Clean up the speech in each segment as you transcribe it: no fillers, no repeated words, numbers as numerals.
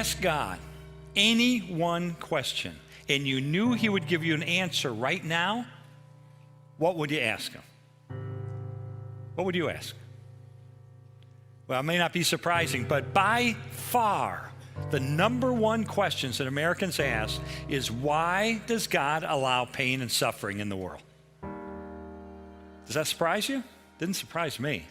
ask God any one question and you knew he would give you an answer right now, what would you ask him? What would you ask? Well, it may not be surprising, but by far, the number one questions that Americans ask is, why does God allow pain and suffering in the world? Does that surprise you? Didn't surprise me.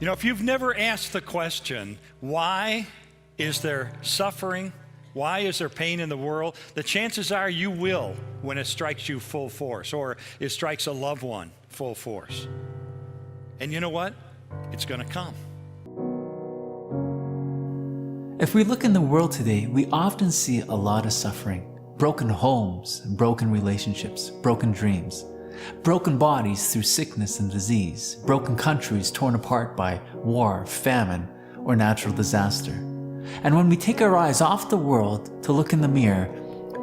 You know, if you've never asked the question, why is there suffering? Why is there pain in the world? The chances are you will when it strikes you full force, or it strikes a loved one full force. And you know what? It's going to come. If we look in the world today, we often see a lot of suffering. Broken homes, broken relationships, broken dreams. Broken bodies through sickness and disease. Broken countries torn apart by war, famine, or natural disaster. And when we take our eyes off the world to look in the mirror,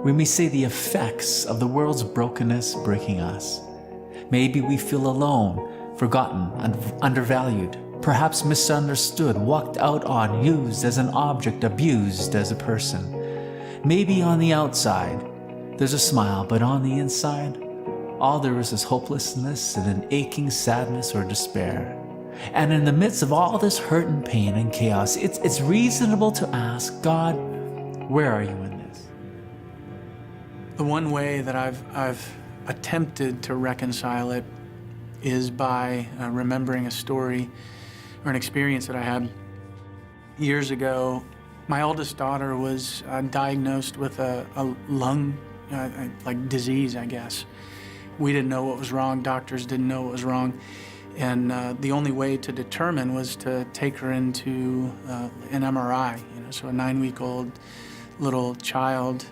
we may see the effects of the world's brokenness breaking us. Maybe we feel alone, forgotten, and undervalued, perhaps misunderstood, walked out on, used as an object, abused as a person. Maybe on the outside, there's a smile, but on the inside, all there is hopelessness and an aching sadness or despair. And in the midst of all this hurt and pain and chaos, it's reasonable to ask, God, where are you in this? The one way that I've attempted to reconcile it is by remembering a story or an experience that I had years ago. My oldest daughter was diagnosed with a lung disease, I guess. We didn't know what was wrong. Doctors didn't know what was wrong. And the only way to determine was to take her into an MRI. So a 9-week-old little child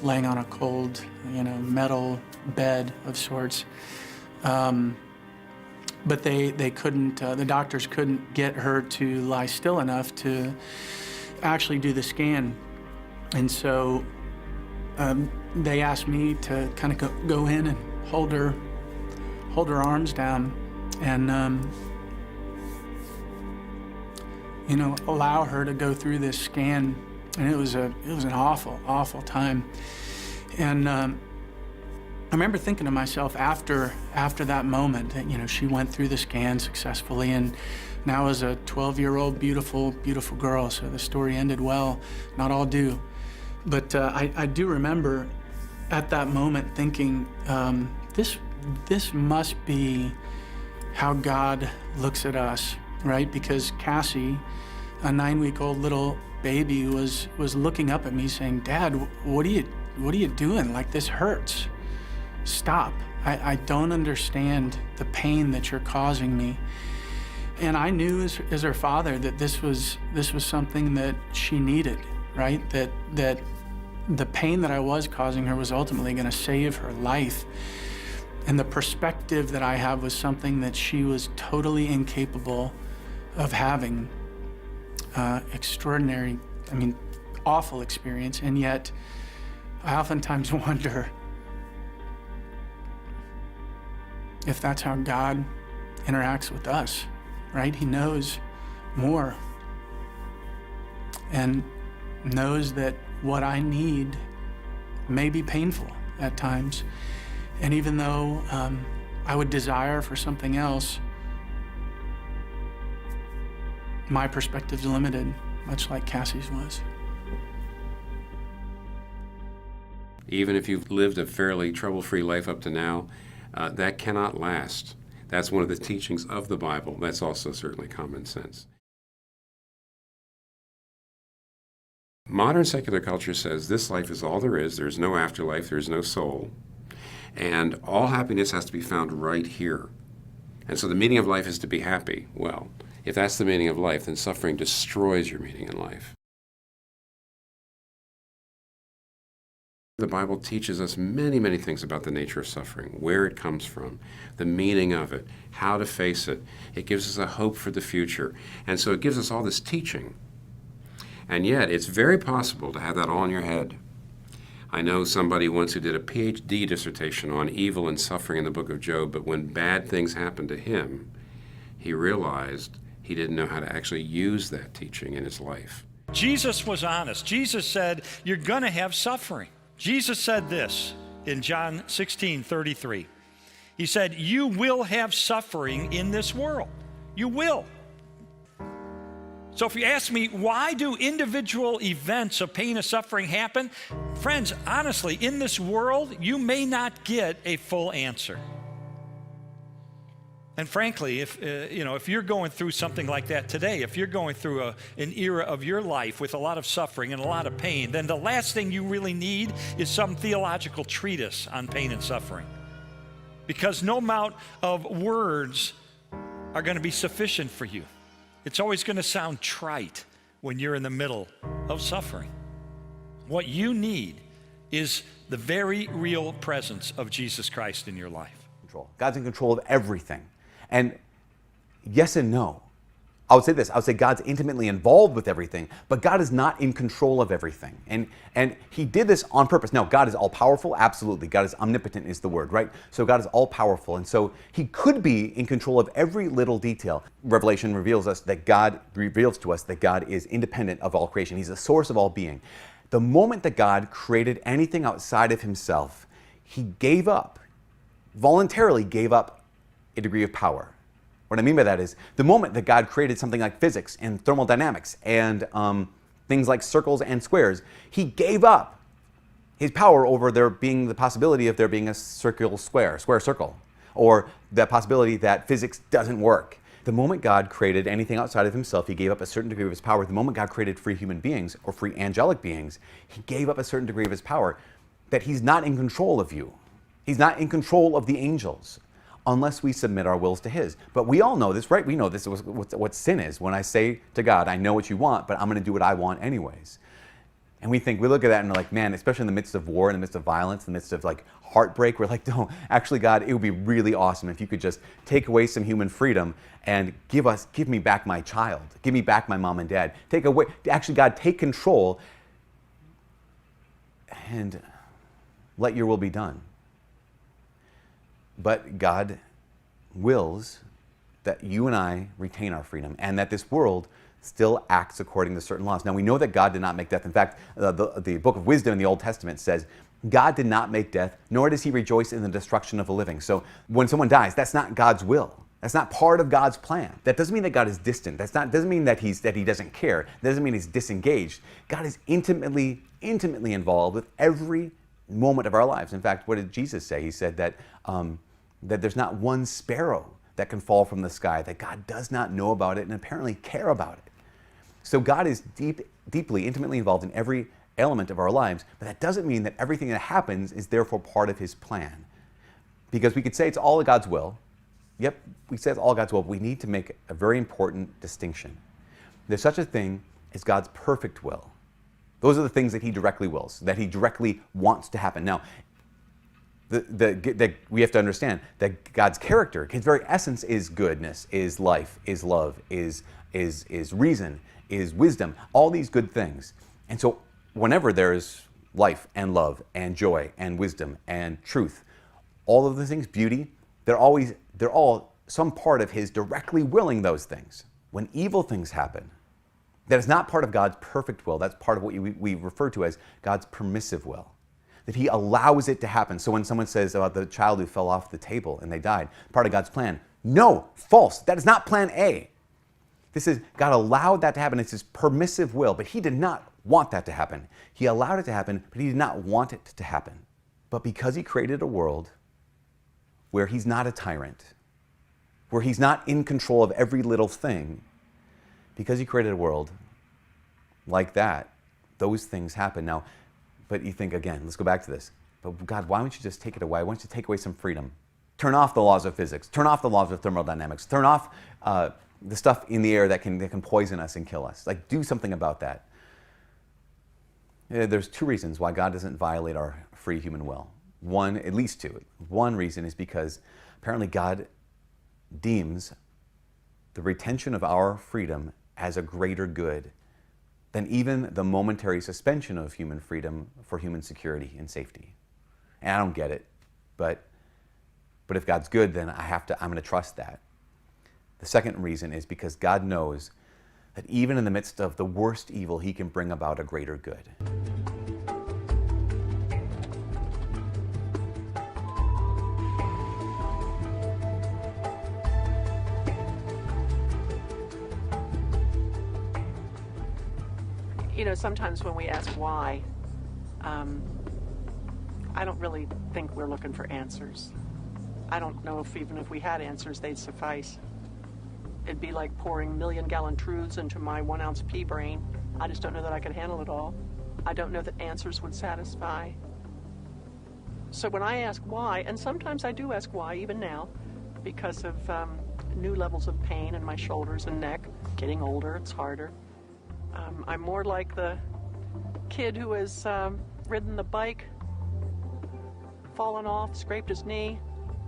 laying on a cold, metal bed of sorts. But they couldn't, the doctors couldn't get her to lie still enough to actually do the scan. And so they asked me to kind of go in and hold her arms down and, allow her to go through this scan. And it was an awful, awful time. And I remember thinking to myself after that moment that, she went through the scan successfully and now is a 12-year-old beautiful, beautiful girl. So the story ended well. Not all do. But I do remember at that moment thinking, this must be how God looks at us, right? Because Cassie, a 9-week-old little baby, was looking up at me saying, Dad, what are you doing? Like, this hurts. Stop. I don't understand the pain that you're causing me. And I knew as her father that this was something that she needed, right? That the pain that I was causing her was ultimately going to save her life. And the perspective that I have was something that she was totally incapable of having. Extraordinary, awful experience. And yet, I oftentimes wonder if that's how God interacts with us, right? He knows more and knows that what I need may be painful at times. And even though I would desire for something else, my perspective's limited, much like Cassie's was. Even if you've lived a fairly trouble-free life up to now, that cannot last. That's one of the teachings of the Bible. That's also certainly common sense. Modern secular culture says this life is all there is. There's no afterlife. There's no soul. And all happiness has to be found right here. And so the meaning of life is to be happy. Well, if that's the meaning of life, then suffering destroys your meaning in life. The Bible teaches us many, many things about the nature of suffering, where it comes from, the meaning of it, how to face it. It gives us a hope for the future. And so it gives us all this teaching. And yet, it's very possible to have that all in your head. I know somebody once who did a PhD dissertation on evil and suffering in the book of Job, but when bad things happened to him, he realized He didn't know how to actually use that teaching in his life. Jesus was honest. Jesus said, you're going to have suffering. Jesus said this in John 16:33. He said, you will have suffering in this world. You will. So if you ask me, why do individual events of pain and suffering happen? Friends, honestly, in this world, you may not get a full answer. And frankly, if you're going through something like that today, if you're going through an era of your life with a lot of suffering and a lot of pain, then the last thing you really need is some theological treatise on pain and suffering. Because no amount of words are going to be sufficient for you. It's always going to sound trite when you're in the middle of suffering. What you need is the very real presence of Jesus Christ in your life. God's in control of everything. And yes and no. I would say this, I would say God's intimately involved with everything, but God is not in control of everything. And he did this on purpose. Now, God is all-powerful, absolutely. God is omnipotent is the word, right? So God is all-powerful, and so he could be in control of every little detail. Revelation reveals to us that God is independent of all creation. He's the source of all being. The moment that God created anything outside of himself, he voluntarily gave up a degree of power. What I mean by that is, the moment that God created something like physics and thermodynamics and things like circles and squares, he gave up his power over there being the possibility of there being a square circle, or the possibility that physics doesn't work. The moment God created anything outside of himself, he gave up a certain degree of his power. The moment God created free human beings or free angelic beings, he gave up a certain degree of his power, that he's not in control of you. He's not in control of the angels, unless we submit our wills to his. But we all know this, right? We know this is what sin is. When I say to God, I know what you want, but I'm going to do what I want anyways. And we look at that and we're like, man, especially in the midst of war, in the midst of violence, in the midst of like heartbreak, we're like, no, actually, God, it would be really awesome if you could just take away some human freedom and give me back my child. Give me back my mom and dad. Actually, God, take control and let your will be done. But God wills that you and I retain our freedom, and that this world still acts according to certain laws. Now, we know that God did not make death. In fact, the book of wisdom in the Old Testament says, God did not make death, nor does he rejoice in the destruction of the living. So when someone dies, that's not God's will. That's not part of God's plan. That doesn't mean that God is distant. Doesn't mean that he doesn't care. That doesn't mean he's disengaged. God is intimately involved with every moment of our lives. In fact, what did Jesus say? He said that there's not one sparrow that can fall from the sky, that God does not know about it and apparently care about it. So God is deeply, intimately involved in every element of our lives, but that doesn't mean that everything that happens is therefore part of his plan. Because we could say it's all God's will. Yep, we say it's all God's will, but we need to make a very important distinction. There's such a thing as God's perfect will. Those are the things that he directly wills, that he directly wants to happen. Now, we have to understand that God's character, his very essence, is goodness, is life, is love, is reason, is wisdom, all these good things. And so whenever there is life and love and joy and wisdom and truth, all of the things, beauty, they're all some part of his directly willing those things. When evil things happen, that is not part of God's perfect will. That's part of what we refer to as God's permissive will. That he allows it to happen. So when someone says about the child who fell off the table and they died, part of God's plan. No, false. That is not plan A. This is, God allowed that to happen. It's his permissive will, but he did not want that to happen. He allowed it to happen, but he did not want it to happen. But because he created a world where he's not a tyrant, where he's not in control of every little thing, because he created a world like that, those things happen. Now, but you think, again, let's go back to this. But God, why don't you just take it away? Why don't you take away some freedom? Turn off the laws of physics. Turn off the laws of thermodynamics. Turn off the stuff in the air that can poison us and kill us. Like, do something about that. There's two reasons why God doesn't violate our free human will. One, at least two. One reason is because apparently God deems the retention of our freedom as a greater good than even the momentary suspension of human freedom for human security and safety. And I don't get it, but if God's good, then I'm going to trust that. The second reason is because God knows that even in the midst of the worst evil, He can bring about a greater good. You know, sometimes when we ask why, I don't really think we're looking for answers. I don't know if even if we had answers, they'd suffice. It'd be like pouring million-gallon truths into my 1-ounce pea brain. I just don't know that I could handle it all. I don't know that answers would satisfy. So when I ask why, and sometimes I do ask why, even now, because of new levels of pain in my shoulders and neck, getting older, it's harder. I'm more like the kid who has ridden the bike, fallen off, scraped his knee,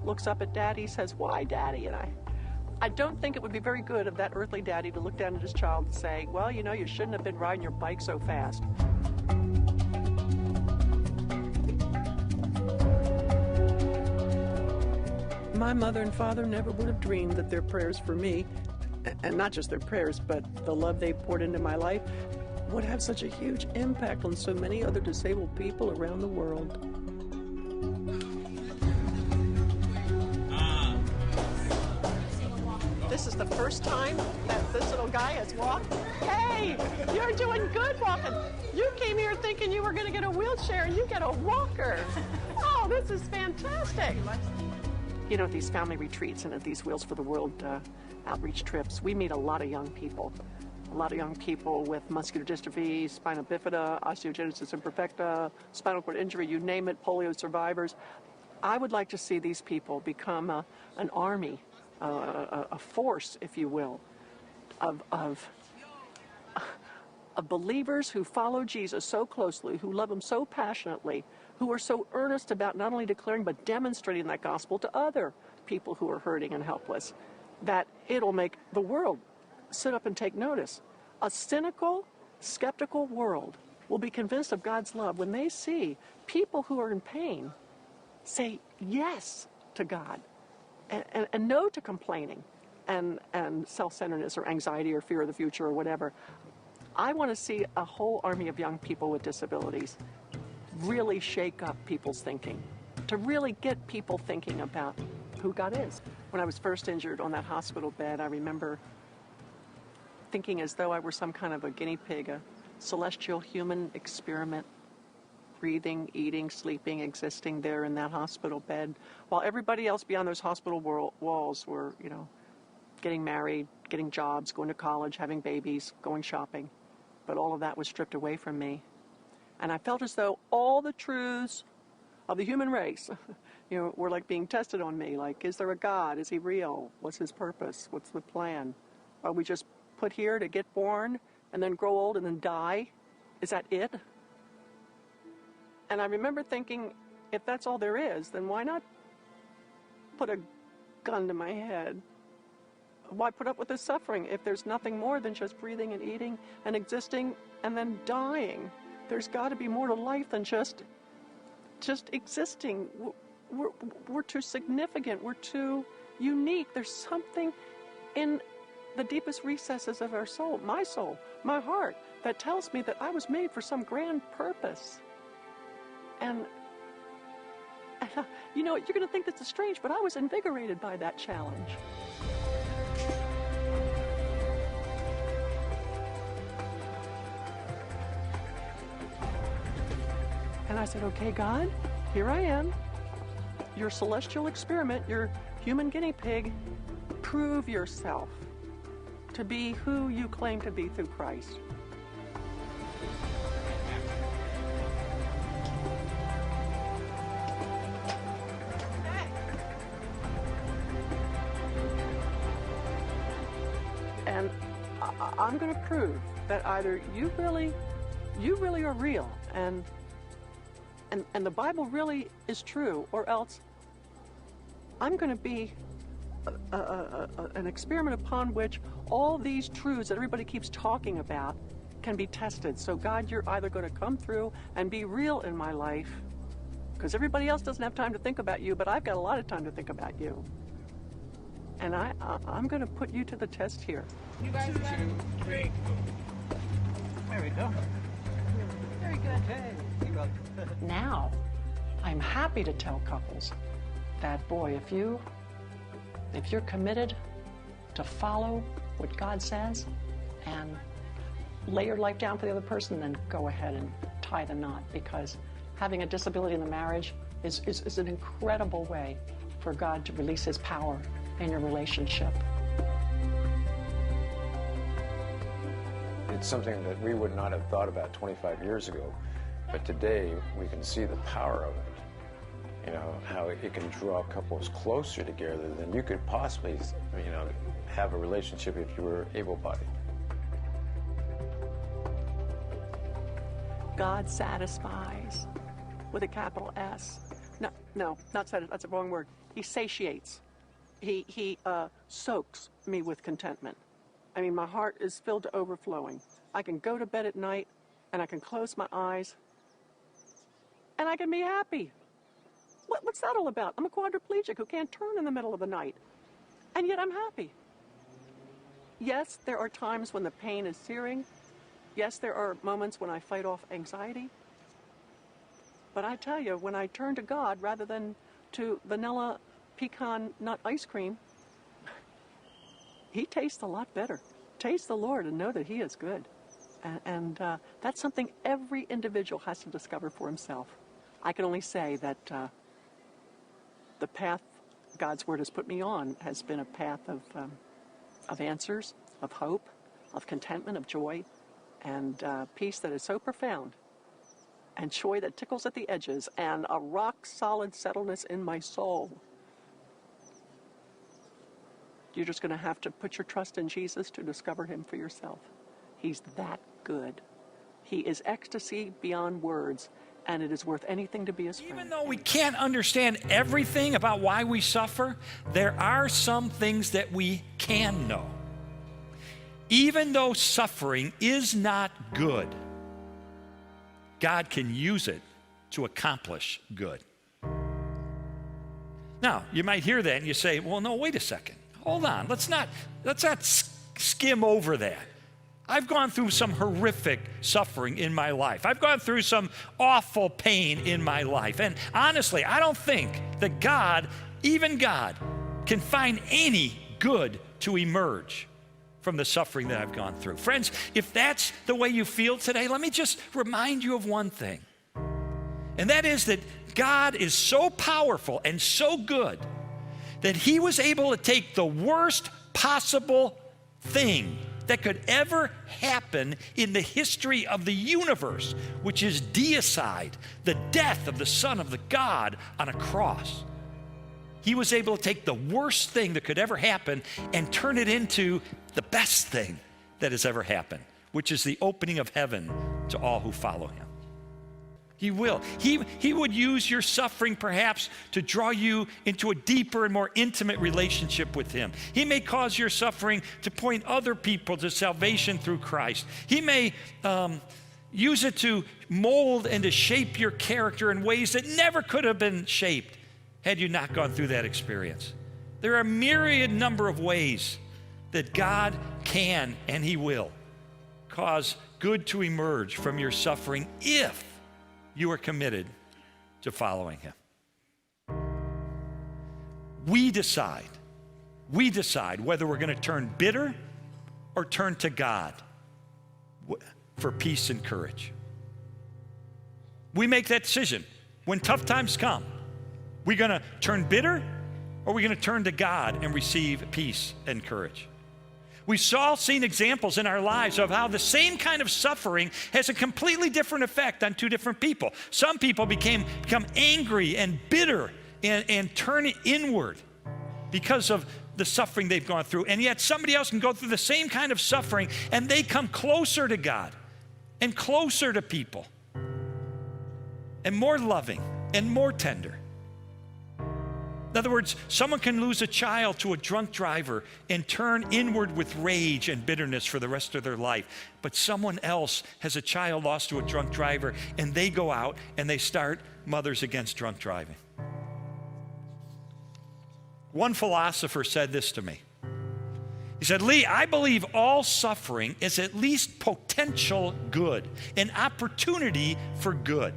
looks up at Daddy, says, "Why, Daddy?" And I don't think it would be very good of that earthly daddy to look down at his child and say, "Well, you know, you shouldn't have been riding your bike so fast." My mother and father never would have dreamed that their prayers for me, and not just their prayers, but the love they poured into my life, would have such a huge impact on so many other disabled people around the world. This is the first time that this little guy has walked. Hey, you're doing good walking. You came here thinking you were going to get a wheelchair and you get a walker. Oh, this is fantastic. You know, at these family retreats and at these Wheels for the World outreach trips, we meet a lot of young people. A lot of young people with muscular dystrophy, spina bifida, osteogenesis imperfecta, spinal cord injury, you name it, polio survivors. I would like to see these people become an army, a force, if you will, of believers who follow Jesus so closely, who love him so passionately, who are so earnest about not only declaring but demonstrating that gospel to other people who are hurting and helpless, that it'll make the world sit up and take notice. A cynical, skeptical world will be convinced of God's love when they see people who are in pain say yes to God and no to complaining and self-centeredness or anxiety or fear of the future or whatever. I want to see a whole army of young people with disabilities really shake up people's thinking, to really get people thinking about who God is. When I was first injured on that hospital bed, I remember thinking as though I were some kind of a guinea pig, a celestial human experiment, breathing, eating, sleeping, existing there in that hospital bed, while everybody else beyond those hospital walls were, you know, getting married, getting jobs, going to college, having babies, going shopping. But all of that was stripped away from me. And I felt as though all the truths of the human race, you know, were like being tested on me. Like, is there a God? Is he real? What's his purpose? What's the plan? Are we just put here to get born and then grow old and then die? Is that it? And I remember thinking, if that's all there is, then why not put a gun to my head? Why put up with this suffering if there's nothing more than just breathing and eating and existing and then dying? There's got to be more to life than just existing. We're too significant. We're too unique. There's something in the deepest recesses of our soul, my heart, that tells me that I was made for some grand purpose. And you know, you're going to think this is strange, but I was invigorated by that challenge. And I said, okay, God, here I am, your celestial experiment, your human guinea pig. Prove yourself to be who you claim to be through Christ. And I'm going to prove that either you really are real and the Bible really is true, or else I'm going to be an experiment upon which all these truths that everybody keeps talking about can be tested. So God, you're either going to come through and be real in my life, because everybody else doesn't have time to think about you, but I've got a lot of time to think about you. And I'm going to put you to the test here. You guys got it? There we go. Very good. Hey, you're welcome. Now, I'm happy to tell couples that, boy, if you're committed to follow what God says and lay your life down for the other person, then go ahead and tie the knot, because having a disability in the marriage is an incredible way for God to release his power in your relationship. It's something that we would not have thought about 25 years ago, but today we can see the power of it. You know, how it can draw couples closer together than you could possibly, have a relationship if you were able-bodied. God satisfies with a capital S. No, not satisfies, that's the wrong word. He satiates. He soaks me with contentment. I mean, my heart is filled to overflowing. I can go to bed at night and I can close my eyes and I can be happy. What's that all about? I'm a quadriplegic who can't turn in the middle of the night, and yet I'm happy. Yes, there are times when the pain is searing. Yes, there are moments when I fight off anxiety. But I tell you, when I turn to God rather than to vanilla pecan nut ice cream, he tastes a lot better. Taste the Lord and know that he is good. And that's something every individual has to discover for himself. I can only say that the path God's word has put me on has been a path of answers, of hope, of contentment, of joy, and peace that is so profound, and joy that tickles at the edges, and a rock-solid settledness in my soul. You're just going to have to put your trust in Jesus to discover him for yourself. He's that good. He is ecstasy beyond words, and it is worth anything to be his friend. Even though we can't understand everything about why we suffer, there are some things that we can know. Even though suffering is not good, God can use it to accomplish good. Now, you might hear that and you say, well, no, wait a second. Hold on. Let's not skim over that. I've gone through some horrific suffering in my life. I've gone through some awful pain in my life. And honestly, I don't think that God, even God, can find any good to emerge from the suffering that I've gone through. Friends, if that's the way you feel today, let me just remind you of one thing. And that is that God is so powerful and so good that he was able to take the worst possible thing that could ever happen in the history of the universe, which is deicide, the death of the Son of the God on a cross. He was able to take the worst thing that could ever happen and turn it into the best thing that has ever happened, which is the opening of heaven to all who follow him. He will. He would use your suffering perhaps to draw you into a deeper and more intimate relationship with him. He may cause your suffering to point other people to salvation through Christ. He may use it to mold and to shape your character in ways that never could have been shaped had you not gone through that experience. There are a myriad number of ways that God can and he will cause good to emerge from your suffering if you are committed to following him. We decide whether we're going to turn bitter or turn to God for peace and courage. We make that decision. When tough times come, we're going to turn bitter or we're going to turn to God and receive peace and courage. We've all seen examples in our lives of how the same kind of suffering has a completely different effect on two different people. Some people become angry and bitter and turn inward because of the suffering they've gone through. And yet somebody else can go through the same kind of suffering and they come closer to God and closer to people and more loving and more tender. In other words, someone can lose a child to a drunk driver and turn inward with rage and bitterness for the rest of their life. But someone else has a child lost to a drunk driver and they go out and they start Mothers Against Drunk Driving. One philosopher said this to me. He said, Lee, I believe all suffering is at least potential good, an opportunity for good.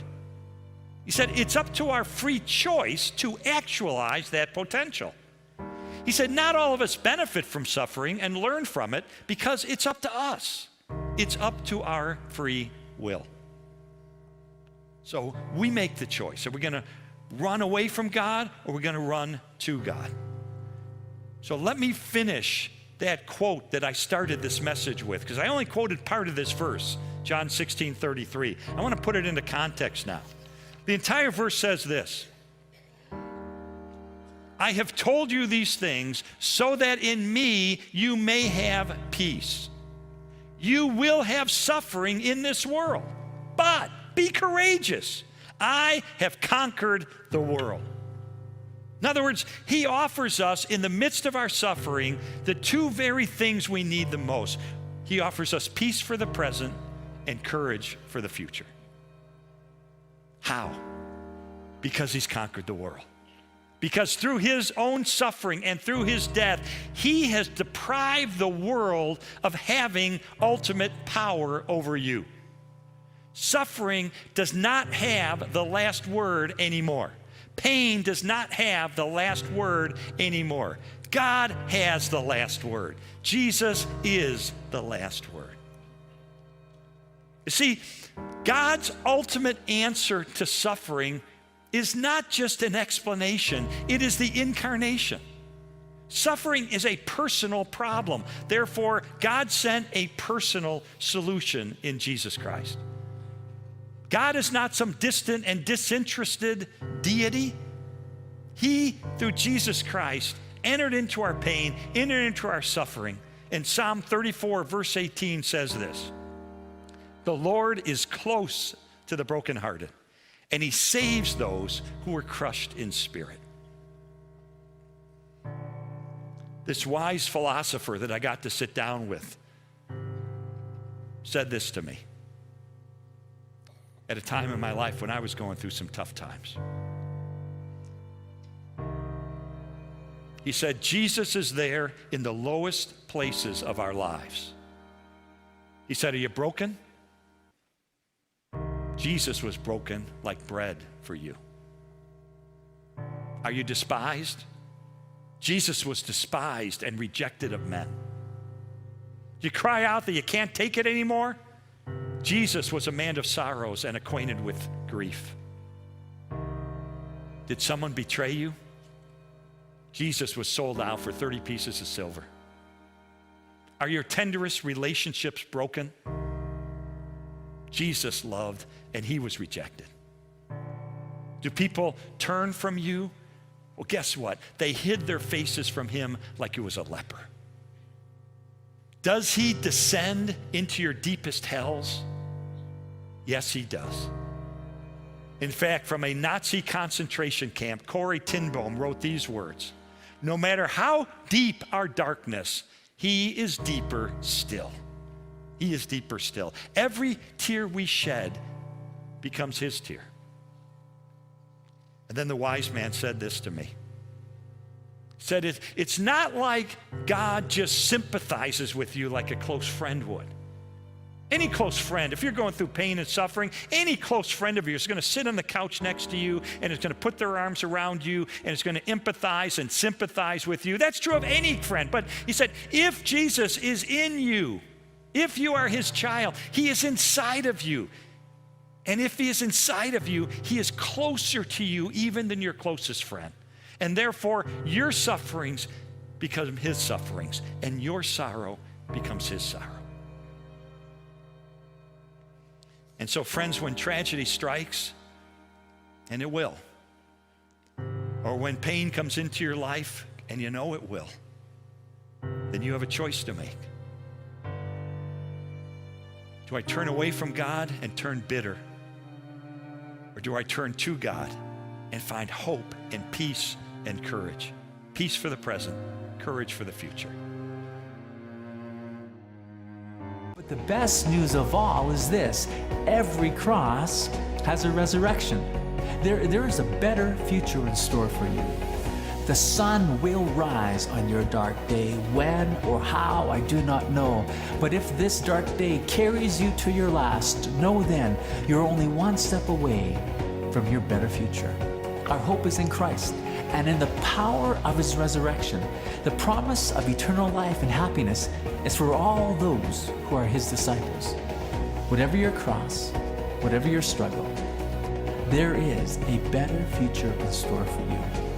He said, it's up to our free choice to actualize that potential. He said, not all of us benefit from suffering and learn from it because it's up to us. It's up to our free will. So we make the choice. Are we going to run away from God, or are we going to run to God? So let me finish that quote that I started this message with, because I only quoted part of this verse, John 16:33. I want to put it into context now. The entire verse says this: I have told you these things so that in me you may have peace. You will have suffering in this world, but be courageous. I have conquered the world. In other words, he offers us in the midst of our suffering the two very things we need the most. He offers us peace for the present and courage for the future. How? Because he's conquered the world. Because through his own suffering and through his death, he has deprived the world of having ultimate power over you. Suffering does not have the last word anymore. Pain does not have the last word anymore. God has the last word. Jesus is the last word. You see, God's ultimate answer to suffering is not just an explanation, it is the incarnation. Suffering is a personal problem. Therefore, God sent a personal solution in Jesus Christ. God is not some distant and disinterested deity. He, through Jesus Christ, entered into our pain, entered into our suffering. And Psalm 34, verse 18 says this: the Lord is close to the brokenhearted, and he saves those who are crushed in spirit. This wise philosopher that I got to sit down with said this to me at a time in my life when I was going through some tough times. He said, Jesus is there in the lowest places of our lives. He said, are you broken? Jesus was broken like bread for you. Are you despised? Jesus was despised and rejected of men. You cry out that you can't take it anymore? Jesus was a man of sorrows and acquainted with grief. Did someone betray you? Jesus was sold out for 30 pieces of silver. Are your tenderest relationships broken? Jesus loved and he was rejected. Do people turn from you? Well, guess what? They hid their faces from him like he was a leper. Does he descend into your deepest hells? Yes, he does. In fact, from a Nazi concentration camp, Corrie ten Boom wrote these words: no matter how deep our darkness, he is deeper still. He is deeper still. Every tear we shed becomes his tear. And then the wise man said this to me. He said, it's not like God just sympathizes with you like a close friend would. Any close friend, if you're going through pain and suffering, any close friend of yours is going to sit on the couch next to you and is going to put their arms around you and is going to empathize and sympathize with you. That's true of any friend. But he said, if Jesus is in you, if you are his child, he is inside of you. And if he is inside of you, he is closer to you even than your closest friend. And therefore, your sufferings become his sufferings, and your sorrow becomes his sorrow. And so, friends, when tragedy strikes, and it will, or when pain comes into your life, and you know it will, then you have a choice to make. Do I turn away from God and turn bitter? Or do I turn to God and find hope and peace and courage? Peace for the present, courage for the future. But the best news of all is this: every cross has a resurrection. There is a better future in store for you. The sun will rise on your dark day. When or how, I do not know. But if this dark day carries you to your last, know then you're only one step away from your better future. Our hope is in Christ and in the power of His resurrection. The promise of eternal life and happiness is for all those who are His disciples. Whatever your cross, whatever your struggle, there is a better future in store for you.